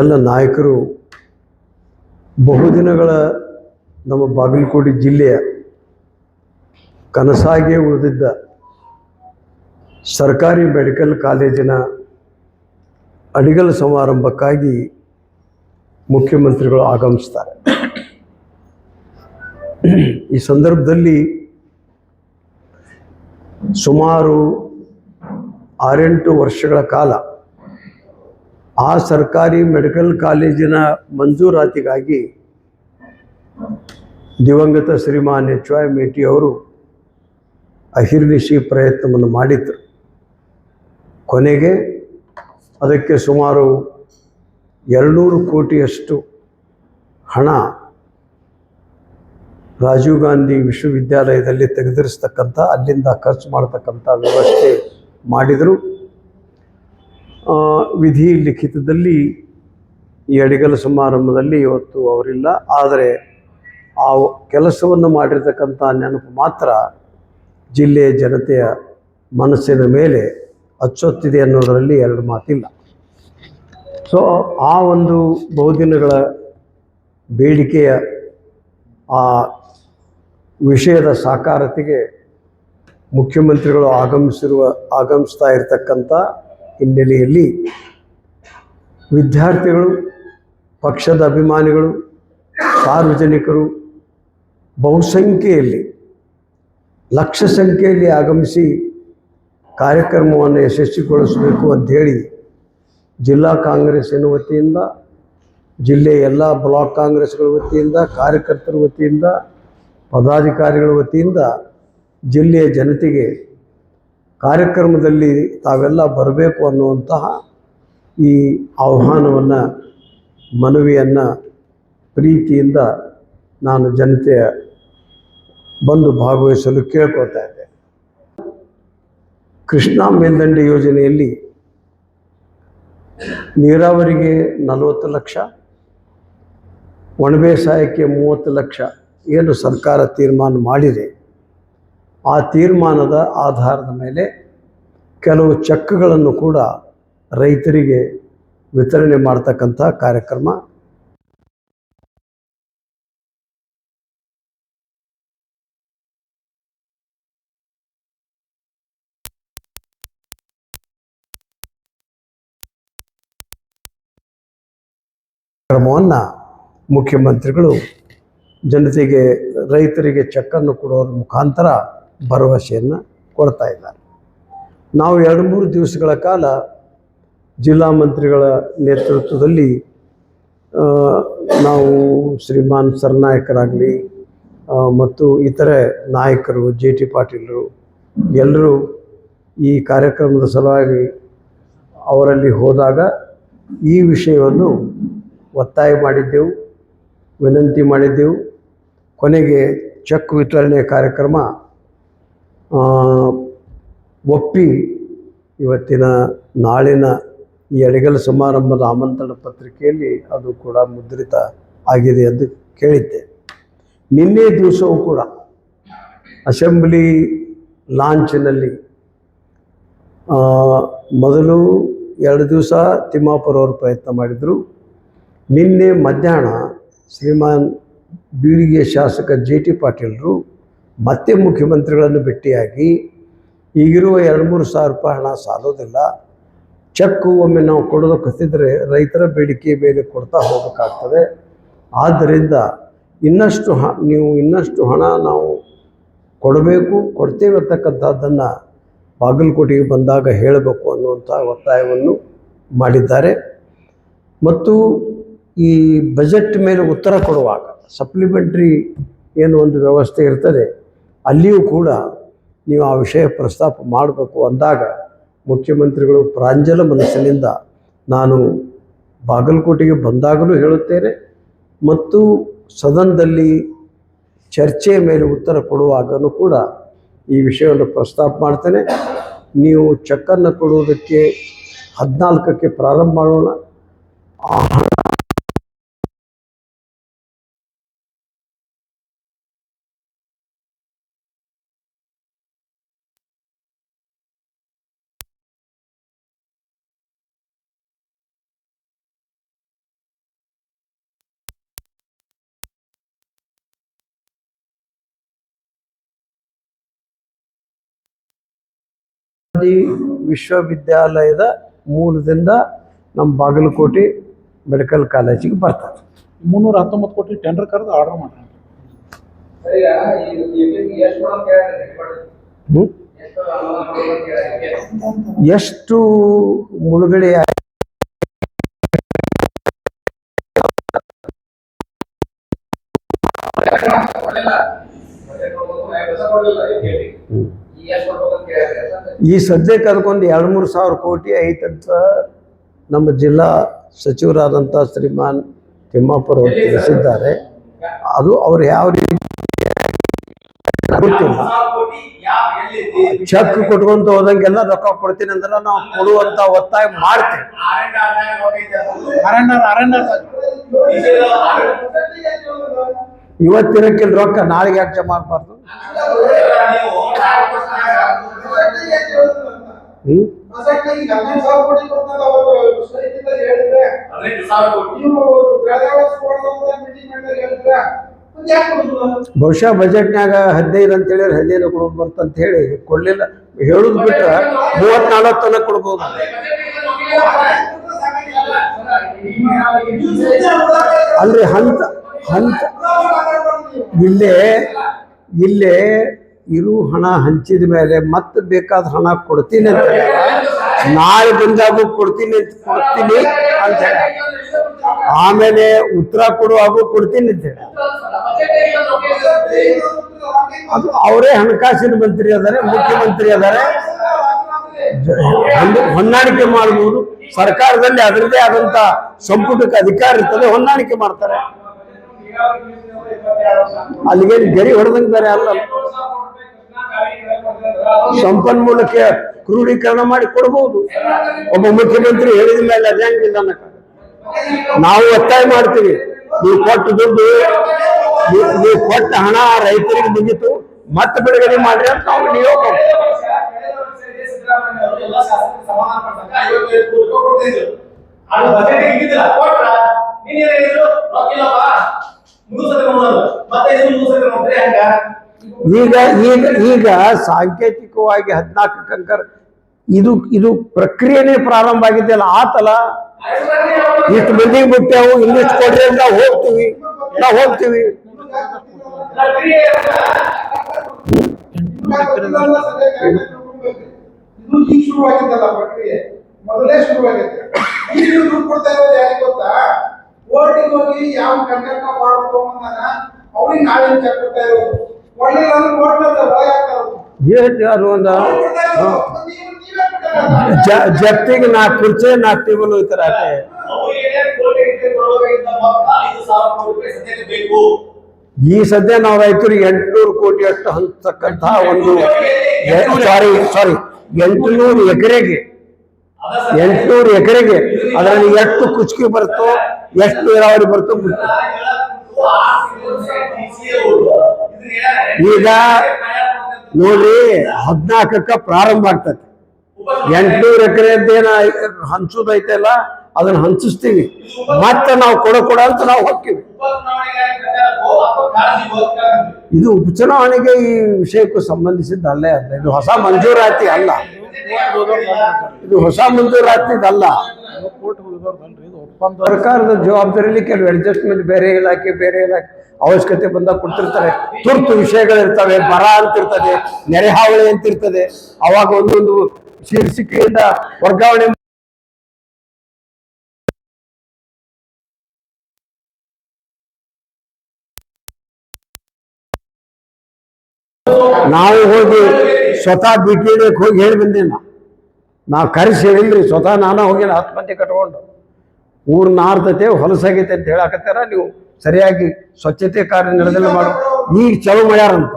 ಎಲ್ಲ ನಾಯಕರು ಬಹುದಿನಗಳ ನಮ್ಮ ಬಾಗಲಕೋಟೆ ಜಿಲ್ಲೆಯ ಕನಸಾಗಿ ಉಳಿದಿದ್ದ ಸರ್ಕಾರಿ ಮೆಡಿಕಲ್ ಕಾಲೇಜಿನ ಅಡಿಗಲ್ ಸಮಾರಂಭಕ್ಕಾಗಿ ಮುಖ್ಯಮಂತ್ರಿಗಳು ಆಗಮಿಸ್ತಾರೆ. ಈ ಸಂದರ್ಭದಲ್ಲಿ ಸುಮಾರು 6-8 ವರ್ಷಗಳ ಕಾಲ ಆ ಸರ್ಕಾರಿ ಮೆಡಿಕಲ್ ಕಾಲೇಜಿನ ಮಂಜೂರಾತಿಗಾಗಿ ದಿವಂಗತ ಶ್ರೀಮಾನ್ ಎಚ್.ವೈ. ಮೇಟಿ ಅವರು ಅಹಿರ್ನಿಶಿ ಪ್ರಯತ್ನವನ್ನು ಮಾಡಿದರು. ಕೊನೆಗೆ ಅದಕ್ಕೆ ಸುಮಾರು 200 ಕೋಟಿಯಷ್ಟು ಹಣ ರಾಜೀವ್ ಗಾಂಧಿ ವಿಶ್ವವಿದ್ಯಾಲಯದಲ್ಲಿ ತೆಗೆದಿರಿಸ್ತಕ್ಕಂಥ, ಅಲ್ಲಿಂದ ಖರ್ಚು ಮಾಡತಕ್ಕಂಥ ವ್ಯವಸ್ಥೆ ಮಾಡಿದರು. ವಿಧಿ ಲಿಖಿತದಲ್ಲಿ ಈ ಅಡಿಗಲ್ ಸಮಾರಂಭದಲ್ಲಿ ಇವತ್ತು ಅವರಿಲ್ಲ. ಆದರೆ ಆ ಕೆಲಸವನ್ನು ಮಾಡಿರ್ತಕ್ಕಂಥ ನೆನಪು ಮಾತ್ರ ಜಿಲ್ಲೆಯ ಜನತೆಯ ಮನಸ್ಸಿನ ಮೇಲೆ ಅಚ್ಚೊತ್ತಿದೆ ಅನ್ನೋದರಲ್ಲಿ ಎರಡು ಮಾತಿಲ್ಲ. ಸೊ ಆ ಒಂದು ಬಹುದಿನಗಳ ಬೇಡಿಕೆಯ ಆ ವಿಷಯದ ಸಾಕಾರತೆಗೆ ಮುಖ್ಯಮಂತ್ರಿಗಳು ಆಗಮಿಸ್ತಾ ಇರತಕ್ಕಂಥ ಹಿನ್ನೆಲೆಯಲ್ಲಿ ವಿದ್ಯಾರ್ಥಿಗಳು, ಪಕ್ಷದ ಅಭಿಮಾನಿಗಳು, ಸಾರ್ವಜನಿಕರು ಬಹುಸಂಖ್ಯೆಯಲ್ಲಿ, ಲಕ್ಷ ಸಂಖ್ಯೆಯಲ್ಲಿ ಆಗಮಿಸಿ ಕಾರ್ಯಕ್ರಮವನ್ನು ಯಶಸ್ವಿಗೊಳಿಸಬೇಕು ಅಂಥೇಳಿ ಜಿಲ್ಲಾ ಕಾಂಗ್ರೆಸ್ಸಿನ ವತಿಯಿಂದ, ಜಿಲ್ಲೆಯ ಎಲ್ಲ ಬ್ಲಾಕ್ ಕಾಂಗ್ರೆಸ್ಗಳ ವತಿಯಿಂದ, ಕಾರ್ಯಕರ್ತರ ವತಿಯಿಂದ, ಪದಾಧಿಕಾರಿಗಳ ವತಿಯಿಂದ ಜಿಲ್ಲೆಯ ಜನತೆಗೆ ಕಾರ್ಯಕ್ರಮದಲ್ಲಿ ತಾವೆಲ್ಲ ಬರಬೇಕು ಅನ್ನುವಂತಹ ಈ ಆಹ್ವಾನವನ್ನು, ಮನವಿಯನ್ನು ಪ್ರೀತಿಯಿಂದ ನಾನು ಜನತೆಯ ಬಂದು ಭಾಗವಹಿಸಲು ಕೇಳ್ಕೊಳ್ತಾ ಇದ್ದೆ. ಕೃಷ್ಣಾ ಮೇಲ್ದಂಡೆ ಯೋಜನೆಯಲ್ಲಿ ನೀರಾವರಿಗೆ 40 ಲಕ್ಷ, ಒಣಬೇಸಾಯಕ್ಕೆ 30 ಲಕ್ಷ ಏನು ಸರ್ಕಾರ ತೀರ್ಮಾನ ಮಾಡಿದೆ, ಆ ತೀರ್ಮಾನದ ಆಧಾರದ ಮೇಲೆ ಕೆಲವು ಚೆಕ್ಗಳನ್ನು ಕೂಡ ರೈತರಿಗೆ ವಿತರಣೆ ಮಾಡ್ತಕ್ಕಂಥ ಕಾರ್ಯಕ್ರಮ ಕ್ರಮವನ್ನು ಮುಖ್ಯಮಂತ್ರಿಗಳು ಜನತೆಗೆ, ರೈತರಿಗೆ ಚೆಕ್ಕನ್ನು ಕೊಡೋದ್ರ ಮುಖಾಂತರ ಭರವಸೆಯನ್ನು ಕೊಡ್ತಾ ಇದ್ದಾರೆ. ನಾವು 2-3 ದಿವಸಗಳ ಕಾಲ ಜಿಲ್ಲಾ ಮಂತ್ರಿಗಳ ನೇತೃತ್ವದಲ್ಲಿ ನಾವು ಶ್ರೀಮಾನ್ ಸರ್ನಾಯಕರಾಗಲಿ ಮತ್ತು ಇತರೆ ನಾಯಕರು, ಜೆ.ಟಿ. ಪಾಟೀಲರು ಎಲ್ಲರೂ ಈ ಕಾರ್ಯಕ್ರಮದ ಸಲುವಾಗಿ ಅವರಲ್ಲಿ ಹೋದಾಗ ಈ ವಿಷಯವನ್ನು ಒತ್ತಾಯ ಮಾಡಿದ್ದೆವು, ವಿನಂತಿ ಮಾಡಿದ್ದೆವು. ಕೊನೆಗೆ ಚೆಕ್ ವಿತರಣೆ ಕಾರ್ಯಕ್ರಮ ಒಪ್ಪಿ ಇವತ್ತಿನ ನಾಳಿನ ಈ ಅಡಿಗಲ್ ಸಮಾರಂಭದ ಆಮಂತ್ರಣ ಪತ್ರಿಕೆಯಲ್ಲಿ ಅದು ಕೂಡ ಮುದ್ರಿತ ಆಗಿದೆ ಎಂದು ಕೇಳಿದ್ದೆ. ನಿನ್ನೆ ದಿವಸವೂ ಕೂಡ ಅಸೆಂಬ್ಲಿ ಲಾಂಚ್ನಲ್ಲಿ ಮೊದಲು 2 ದಿವಸ ತಿಮ್ಮಾಪುರ ಅವರು ಪ್ರಯತ್ನ ಮಾಡಿದರು. ನಿನ್ನೆ ಮಧ್ಯಾಹ್ನ ಶ್ರೀಮಾನ್ ಬೀಳಿಗೆ ಶಾಸಕ ಜೆ.ಟಿ. ಪಾಟೀಲರು ಮತ್ತೆ ಮುಖ್ಯಮಂತ್ರಿಗಳನ್ನು ಭೇಟಿಯಾಗಿ ಈಗಿರುವ 2-3 ಸಾವಿರ ರೂಪಾಯಿ ಹಣ ಸಾಲೋದಿಲ್ಲ, ಚೆಕ್ಕು ಒಮ್ಮೆ ನಾವು ಕೊಡೋದಕ್ಕೆ ಹತ್ತಿದ್ರೆ ರೈತರ ಬೇಡಿಕೆ ಮೇಲೆ ಕೊಡ್ತಾ ಹೋಗಬೇಕಾಗ್ತದೆ, ಆದ್ದರಿಂದ ನೀವು ಇನ್ನಷ್ಟು ಹಣ ನಾವು ಕೊಡ್ತೇವೆ ಅಂತಕ್ಕಂಥದ್ದನ್ನು ಬಾಗಲಕೋಟೆಗೆ ಬಂದಾಗ ಹೇಳಬೇಕು ಅನ್ನುವಂಥ ಒತ್ತಾಯವನ್ನು ಮಾಡಿದ್ದಾರೆ. ಮತ್ತು ಈ ಬಜೆಟ್ ಮೇಲೆ ಉತ್ತರ ಕೊಡುವಾಗ ಸಪ್ಲಿಮೆಂಟ್ರಿ ಏನು ಒಂದು ವ್ಯವಸ್ಥೆ ಇರ್ತದೆ, ಅಲ್ಲಿಯೂ ಕೂಡ ನೀವು ಆ ವಿಷಯ ಪ್ರಸ್ತಾಪ ಮಾಡಬೇಕು ಅಂದಾಗ ಮುಖ್ಯಮಂತ್ರಿಗಳು ಪ್ರಾಂಜಲ ಮನಸ್ಸಿನಿಂದ ನಾನು ಬಾಗಲಕೋಟೆಗೆ ಬಂದಾಗಲೂ ಹೇಳುತ್ತೇನೆ ಮತ್ತು ಸದನದಲ್ಲಿ ಚರ್ಚೆಯ ಮೇಲೆ ಉತ್ತರ ಕೊಡುವಾಗಲೂ ಕೂಡ ಈ ವಿಷಯವನ್ನು ಪ್ರಸ್ತಾಪ ಮಾಡ್ತೇನೆ. ನೀವು ಚೆಕ್ಕನ್ನು ಕೊಡುವುದಕ್ಕೆ 14ಕ್ಕೆ ಪ್ರಾರಂಭ ಮಾಡೋಣ. ಗಾಂಧಿ ವಿಶ್ವವಿದ್ಯಾಲಯದ ಮೂಲದಿಂದ ನಮ್ಮ ಬಾಗಲಕೋಟೆ ಮೆಡಿಕಲ್ ಕಾಲೇಜಿಗೆ ಬರ್ತದೆ. 319 ಕೋಟಿ ಟೆಂಡರ್ ಕರೆದು ಆರ್ಡರ್ ಮಾಡ್ತಾರೆ. ಎಷ್ಟು ಮುಳುಗಡೆ ಈ ಸದ್ಯಕ್ಕೆ ಅದಕ್ಕೊಂದು 2-3 ಸಾವಿರ ಕೋಟಿ ಐತಂತ ನಮ್ಮ ಜಿಲ್ಲಾ ಸಚಿವರಾದಂಥ ಶ್ರೀಮಾನ್ ತಿಮ್ಮಾಪುರ ಅವರು ತಿಳಿಸಿದ್ದಾರೆ. ಅದು ಅವ್ರು ಯಾವ ರೀತಿ ಗೊತ್ತಿಲ್ಲ. ಚೆಕ್ ಕೊಟ್ಕೊಂತ ಹೋದಂಗೆಲ್ಲ ರೊಕ್ಕ ಕೊಡ್ತೀನಿ ಅಂದ್ರೆ ನಾವು ಕೊಡುವಂತ ಒತ್ತಾಯ ಮಾಡ್ತೇವೆ. ಇವತ್ತಿನಕ್ಕಿಲ್ಲ ರೊಕ್ಕ ನಾಳೆಗೆ ಯಾಕೆ ಜಮಾ ಆಗ್ಬಾರ್ದು? ಬಹುಶಃ ಬಜೆಟ್ನಾಗ 15 ಅಂತೇಳಿ 15 ಕೊಡೋದು ಬರ್ತಂತ ಹೇಳಿ ಕೊಡ್ಲಿಲ್ಲ. ಹೇಳುದು ಬಿಟ್ರೆ 30-40 ತನಕ ಕೊಡ್ಬೋದು. ಅಲ್ರಿ ಹಂತ ಇಲ್ಲೇ ಇರು ಹಣ ಹಂಚಿದ ಮೇಲೆ ಮತ್ತೆ ಬೇಕಾದ ಹಣ ಕೊಡ್ತೀನಿ ಅಂತ ನಾಳೆ ಬಂದಾಗೂ ಕೊಡ್ತೀನಿ ಅಂತ ಹೇಳಿ ಆಮೇಲೆ ಉತ್ತರ ಕೊಡುವಾಗೂ ಕೊಡ್ತೀನಿ ಅಂತ ಹೇಳಿ ಅದು ಅವರೇ ಹಣಕಾಸಿನ ಮಂತ್ರಿ ಅದಾರೆ, ಮುಖ್ಯಮಂತ್ರಿ ಅದಾರೆ, ಹೊಂದಾಣಿಕೆ ಮಾಡಬಹುದು. ಸರ್ಕಾರದಲ್ಲಿ ಅದರದೇ ಆದಂತ ಸಂಪುಟಕ್ಕೆ ಅಧಿಕಾರ ಇರ್ತದೆ, ಹೊಂದಾಣಿಕೆ ಮಾಡ್ತಾರೆ. ಅಲ್ಲಿಗೆ ಗರಿ ಹೊಡೆದಂಗೆ ಬೇರೆ ಅಲ್ಲ. ಸಂಪನ್ಮೂಲಕ್ಕೆ ಕ್ರೋಢೀಕರಣ ಮಾಡಿ ಕೊಡಬಹುದು. ಒಬ್ಬ ಮುಖ್ಯಮಂತ್ರಿ ಹೇಳಿದ ಮೇಲೆ ಅದೇಂಗಿಲ್ಲ ಅನ್ನಕ ನಾವು ಒತ್ತಾಯ ಮಾಡ್ತೀವಿ. ನೀವು ಕೊಟ್ಟ ದುಡ್ಡು, ನೀವು ಕೊಟ್ಟ ಹಣ ರೈತರಿಗೆ ಮುಗಿತು, ಮತ್ತೆ ಬಿಡುಗಡೆ ಮಾಡ್ರಿ ಅಂತ ನಾವು ನಿಯೋಗ. ಈಗ ಸಾಂಕೇತಿಕವಾಗಿ 14 ಕಂಕರ್ ಇದು ಪ್ರಕ್ರಿಯೆನೇ ಪ್ರಾರಂಭ ಆಗಿದೆಯಲ್ಲ, ಆತಲ್ಲ. ಇಷ್ಟು ಮಂದಿಗೆ ಬಿಟ್ಟೆವು, ಇನ್ನಿಷ್ಟು ಕೊಡ್ರಿ ಅಂತ ನಾವು ಹೋಗ್ತೀವಿ. ಶುರುವಾಗಿದ್ದಲ್ಲ ಪ್ರಕ್ರಿಯೆ, ಮೊದಲೇ ಶುರುವಾಗಿದೆ. ಈಗ ದುಡ್ಡು ಕೊಡ್ತಾ ಇರೋದು ಯಾರಿಗೆ ಗೊತ್ತಾ? ಕೋರ್ಟಿಗೆ ಹೋಗಿ ಯಾವ ಕಂಟೆಂಟ್ ಮಾಡ್ಬೇಕು ಅನ್ನೋದನ್ನ ಅವ್ರಿಗೆ ನಾಳೆ ಚೆಕ್ ಕೊಡ್ತಾ ಇರೋದು. ಒಳ್ಳೆ ಜಪ್ತಿಗೆ 4 ಕುರ್ಚಿ 4 ಟೇಬಲ್ ಹೋಗ್ತಾರೆ. ಈ ಸದ್ಯ ನಾವು ರೈತರಿಗೆ 800 ಕೋಟಿ ಅಷ್ಟು ಹಂಚತಕ್ಕಂಥ ಒಂದು 800 ಎಕರೆಗೆ 800 ಎಕರೆಗೆ ಅದರಲ್ಲಿ ಎಷ್ಟು ಕುಚ್ಕಿ ಬರ್ತೋ, ಎಷ್ಟು ನೀರಾವರಿ ಬರ್ತೋ ಈಗ ನೋಡ್ರಿ 14ಕ್ಕೆ ಪ್ರಾರಂಭ ಆಗ್ತದೆ. 800 ಎಕರೆ ಅಂತೇನ ಹಂಚೋದೈತಲ್ಲ ಅದನ್ನ ಹಂಚಿಸ್ತೀವಿ, ಮತ್ತೆ ನಾವು ಕೊಡ ಅಂತ ನಾವು ಹೋಗ್ತೀವಿ. ಇದು ಉಪಚುನಾವಣೆಗೆ ಈ ವಿಷಯಕ್ಕೂ ಸಂಬಂಧಿಸಿದ್ದಲ್ಲೇ ಅಲ್ಲ. ಇದು ಹೊಸ ಮಂಜೂರಾತಿ ಅಲ್ಲ, ಇದು ಹೊಸ ಮಂಜೂರಾತಿದಲ್ಲ. ಸರ್ಕಾರದ ಜವಾಬ್ದಾರಿಯಲ್ಲಿ ಕೆಲವು ಅಡ್ಜಸ್ಟ್ಮೆಂಟ್ ಬೇರೆ ಇಲಾಖೆ ಅವಶ್ಯಕತೆ ಬಂದಾಗ ಕೊಡ್ತಿರ್ತಾರೆ. ತುರ್ತು ವಿಷಯಗಳಿರ್ತವೆ, ಬರ ಅಂತಿರ್ತದೆ, ನೆರೆ ಹಾವಳಿ ಅಂತಿರ್ತದೆ. ಅವಾಗ ಒಂದೊಂದು ಶೀರ್ಷಿಕೆಯಿಂದ ವರ್ಗಾವಣೆ ನಾವು ಹೋಗಿ ಸ್ವತಃ BTDಕ್ಕೆ ಹೋಗಿ ಹೇಳಿ ಬಂದೇನ. ನಾವು ಕರೆಸಿ ಹೇಳಿಲ್ರಿ, ಸ್ವತಃ ನಾನು ಹೋಗಿ 10 ಮಂದಿ ಕಟ್ಕೊಂಡು ಊರು ನಾರ್ತತೆ ಹೊಲಸಾಗೈತೆ ಅಂತ ಹೇಳಕತ್ತಾರ. ನೀವು ಸರಿಯಾಗಿ ಸ್ವಚ್ಛತೆ ಕಾರ್ಯ ನಡೆದಲ್ಲ ಮಾಡೋ ಈಗ ಚಲೋ ಮಾಡ್ಯಾರಂತ.